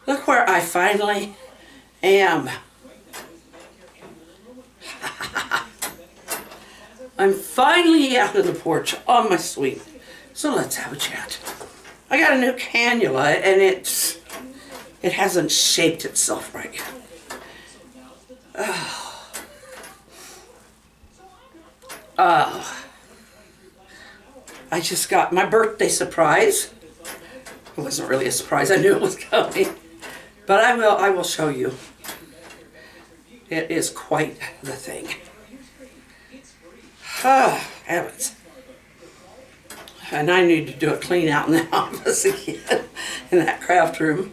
Look where I finally am. I'm finally out of the porch on my swing. So let's have a chat. I got a new cannula and it hasn't shaped itself right. I just got my birthday surprise. It wasn't really a surprise, I knew it was coming. But I will show you. It is quite the thing. Heavens. And I need to do a clean out in the office again, in that craft room.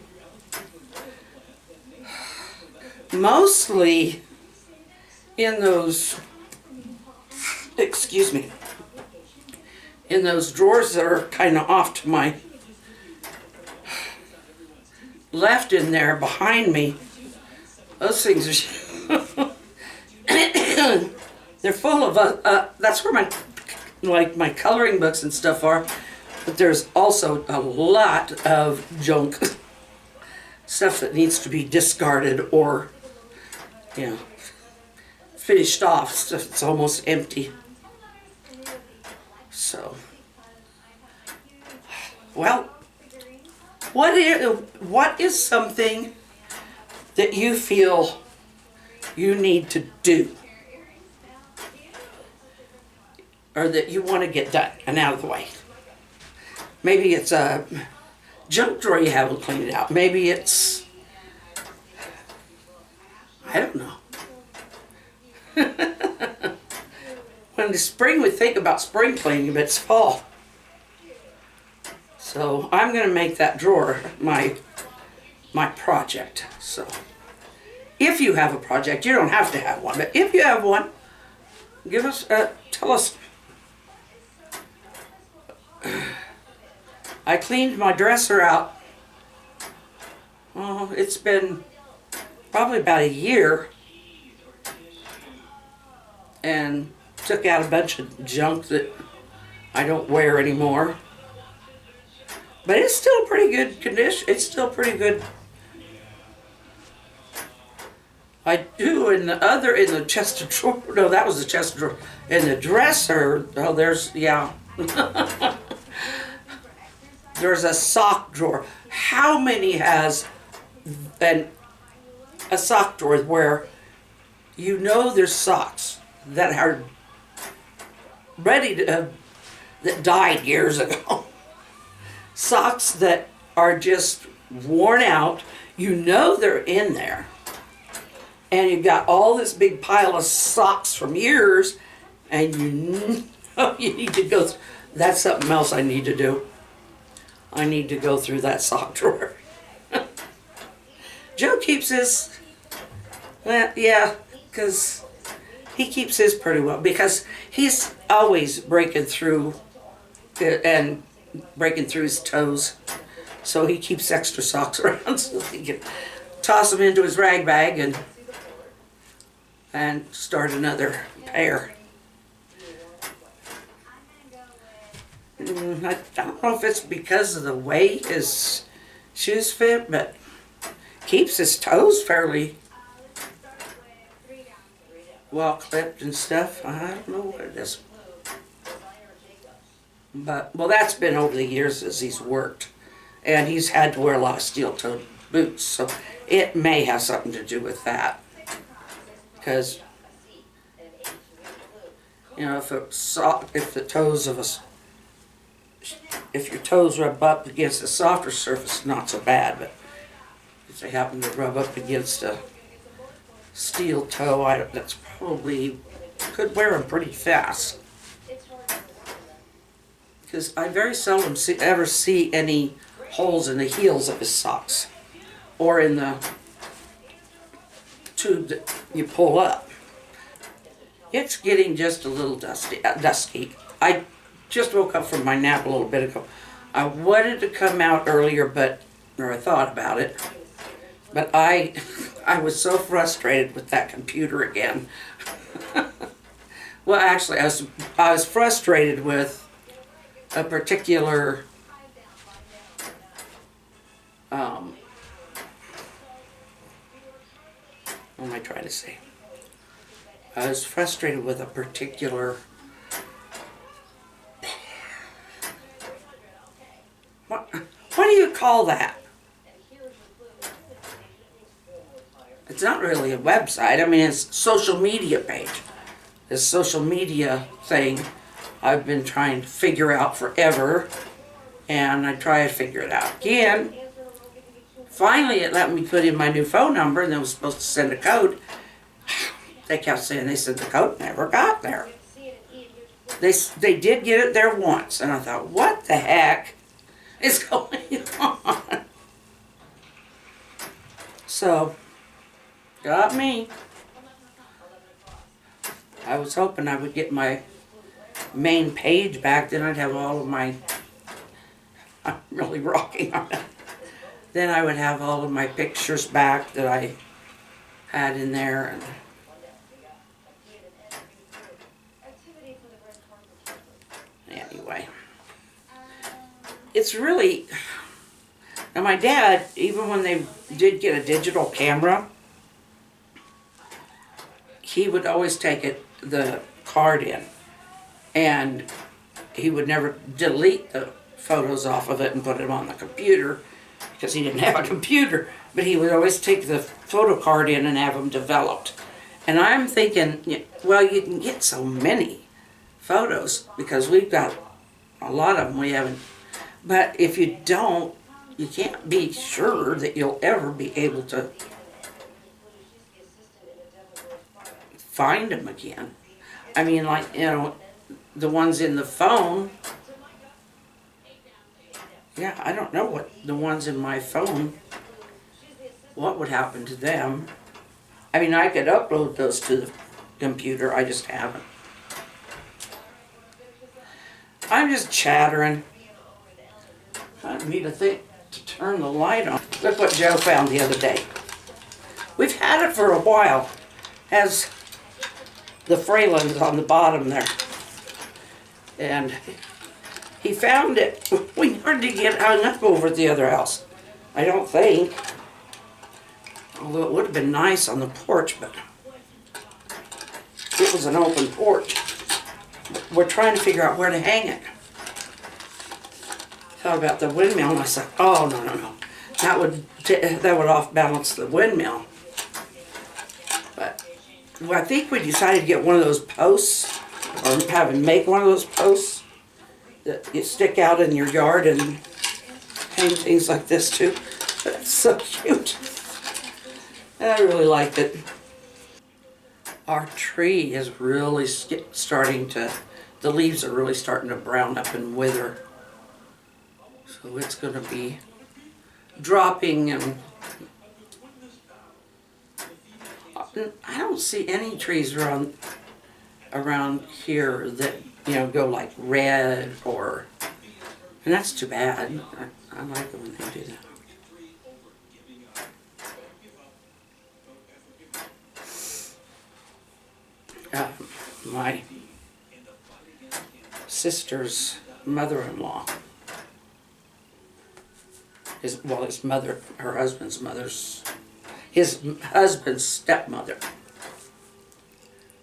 Mostly in those, excuse me, in those drawers that are kind of off to my left in there behind me. Those things are, they're full of, that's where my coloring books and stuff are, but there's also a lot of junk, stuff that needs to be discarded or, finished off, stuff that's almost empty. So, well, what is something that you feel you need to do? Or that you want to get done and out of the way? Maybe it's a junk drawer you haven't cleaned out. Maybe it's, I don't know. When the spring, we think about spring cleaning, but it's fall. So I'm going to make that drawer my project. So if you have a project, you don't have to have one, but if you have one, tell us. I cleaned my dresser out. Oh, it's been probably about a year, and took out a bunch of junk that I don't wear anymore. But it's still pretty good condition. It's still pretty good. I do in the chest of drawers. No, that was the chest of drawers. In the dresser, oh, there's a sock drawer. How many has a sock drawer where there's socks that are ready to, that died years ago? Socks that are just worn out. They're in there. And you've got all this big pile of socks from years, and you need to go through. That's something else I need to do. I need to go through that sock drawer. Joe keeps his, because he keeps his pretty well, because he's always breaking through his toes. So he keeps extra socks around so he can toss them into his rag bag and start another pair. I don't know if it's because of the way his shoes fit, but keeps his toes fairly well clipped and stuff. I don't know what it is. But, well, that's been over the years as he's worked. And he's had to wear a lot of steel-toed boots, so it may have something to do with that. Because, if your toes rub up against a softer surface, not so bad, but if they happen to rub up against a steel toe, that's probably, could wear them pretty fast. Because I very seldom ever see any holes in the heels of his socks or in the tube that you pull up. It's getting just a little dusty. I just woke up from my nap a little bit ago. I wanted to come out earlier, or I thought about it, but I was so frustrated with that computer again. Well, actually, I was frustrated with a particular what am I trying to say? I was frustrated with a particular, what do you call that? It's not really a website. I mean, it's a social media page. This social media thing I've been trying to figure out forever, and I try to figure it out again. Finally, it let me put in my new phone number, and they were supposed to send a code. They kept saying they said the code never got there. They did get it there once, and I thought, what the heck is going on? So, got me. I was hoping I would get my main page back, then I'd have all of my, I'm really rocking on it. Then I would have all of my pictures back that I had in there. And anyway, it's really, now my dad, even when they did get a digital camera, he would always take the card in, and he would never delete the photos off of it and put them on the computer because he didn't have a computer, but he would always take the photo card in and have them developed. And I'm thinking, well, you can get so many photos because we've got a lot of them we haven't, but if you don't, you can't be sure that you'll ever be able to find them again. I mean, like, the ones in the phone, yeah, I don't know what the ones in my phone, what would happen to them. I mean, I could upload those to the computer, I just haven't. I'm just chattering. I need to turn the light on. Look what Joe found the other day. We've had it for a while. Has the Fralins on the bottom there. And he found it. We never did get hung up over at the other house, I don't think. Although it would have been nice on the porch, but it was an open porch. We're trying to figure out where to hang it. Thought about the windmill, and I said, oh, no. That would off balance the windmill. But I think we decided to get one of those posts, or have him make one of those posts that you stick out in your yard and hang things like this too. That's so cute. And I really liked it. Our tree is really starting to, the leaves are really starting to brown up and wither. So it's going to be dropping, and I don't see any trees around here that, go like red or, and that's too bad. I like it when they do that. My sister's mother-in-law, his husband's stepmother.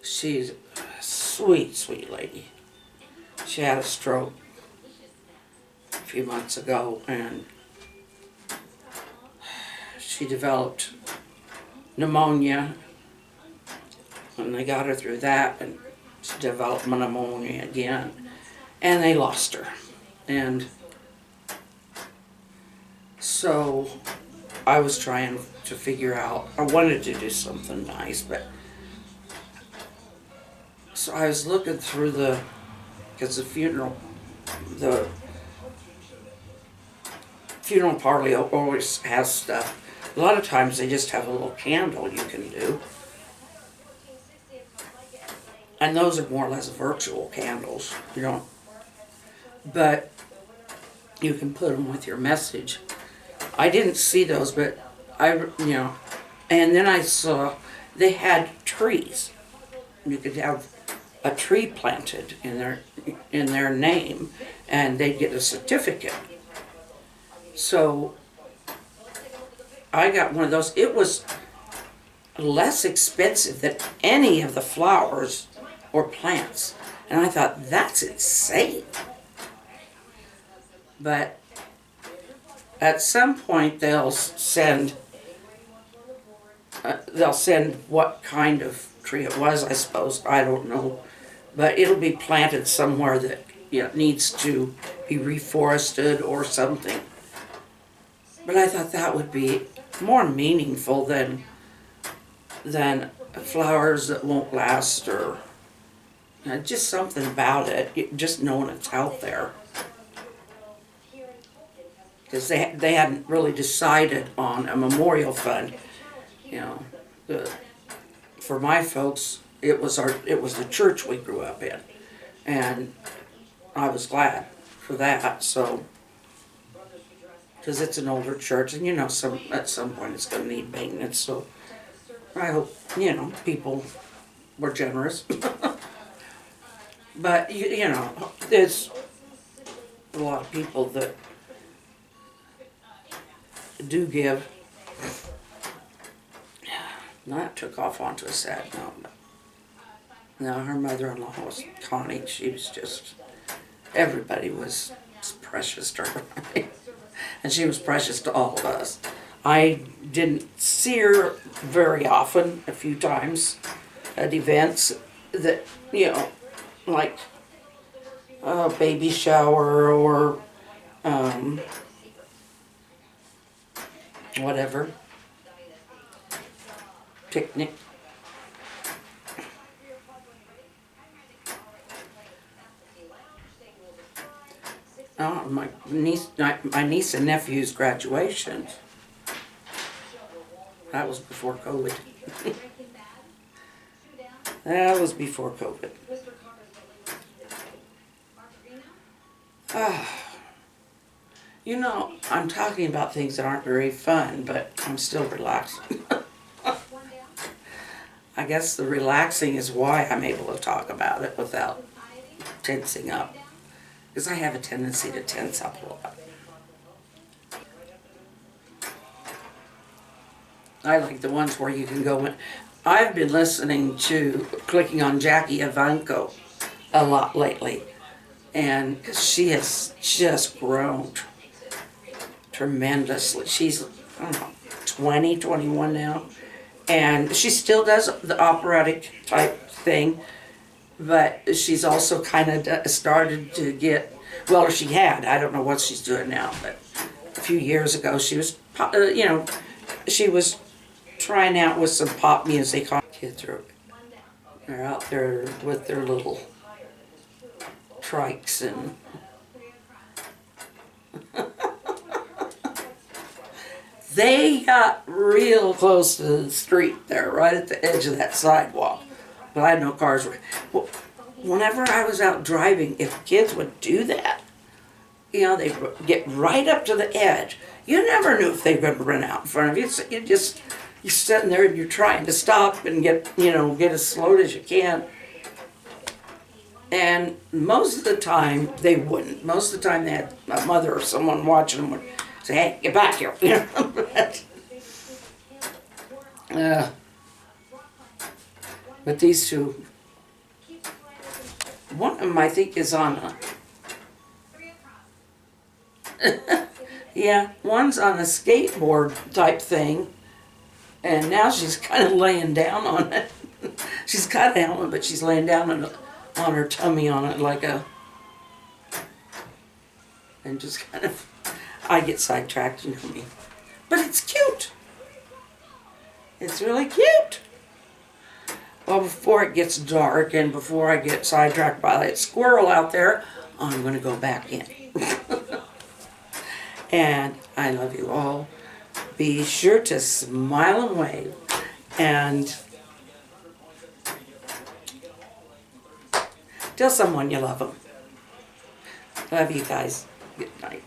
She's a sweet, sweet lady. She had a stroke a few months ago, and she developed pneumonia. And they got her through that, and she developed pneumonia again, and they lost her. And so I was trying to figure out, I wanted to do something nice, but so I was looking through because the funeral parlor always has stuff. A lot of times they just have a little candle you can do. And those are more or less virtual candles, but you can put them with your message. I didn't see those, but and then I saw they had trees. You could have a tree planted in their name, and they'd get a certificate. So I got one of those. It was less expensive than any of the flowers or plants. And I thought, that's insane. But at some point they'll send what kind of tree it was, I suppose. I don't know. But it'll be planted somewhere that needs to be reforested or something. But I thought that would be more meaningful than flowers that won't last, or just something about it, just knowing it's out there. Because they hadn't really decided on a memorial fund. For my folks, it was the church we grew up in, and I was glad for that. So, because it's an older church, and at some point it's going to need maintenance. So, I hope people were generous. But there's a lot of people that do give. That took off onto a sad note. Now, her mother-in-law was Connie. She was just, everybody was precious to her. And she was precious to all of us. I didn't see her very often, a few times at events that, like a baby shower or whatever. Picnic. Oh, my niece and nephew's graduation. That was before COVID. That was before COVID. I'm talking about things that aren't very fun, but I'm still relaxed. I guess the relaxing is why I'm able to talk about it without tensing up. Because I have a tendency to tense up a lot. I like the ones where you can go in. I've been clicking on Jackie Ivanko a lot lately. And she has just grown tremendously. She's, I don't know, 20, 21 now. And she still does the operatic type thing, but she's also kind of started to get, well, or she had, I don't know what she's doing now, but a few years ago she was, she was trying out with some pop music. Kids they're out there with their little trikes and they got real close to the street there, right at the edge of that sidewalk. But I had no cars. Well, whenever I was out driving, if kids would do that, they'd get right up to the edge. You never knew if they were going to run out in front of you. So you're sitting there and you're trying to stop and get as slowed as you can. And most of the time they wouldn't. Most of the time they had a mother or someone watching them would say, "Hey, get back here!" But these two, one of them I think is on one's on a skateboard type thing, and now she's kind of laying down on it. She's got a helmet, but she's laying down on her tummy on it and just kind of, I get sidetracked, me. But it's cute. It's really cute. Well, before it gets dark and before I get sidetracked by that squirrel out there, I'm going to go back in. And I love you all. Be sure to smile and wave. And tell someone you love them. Love you guys. Good night.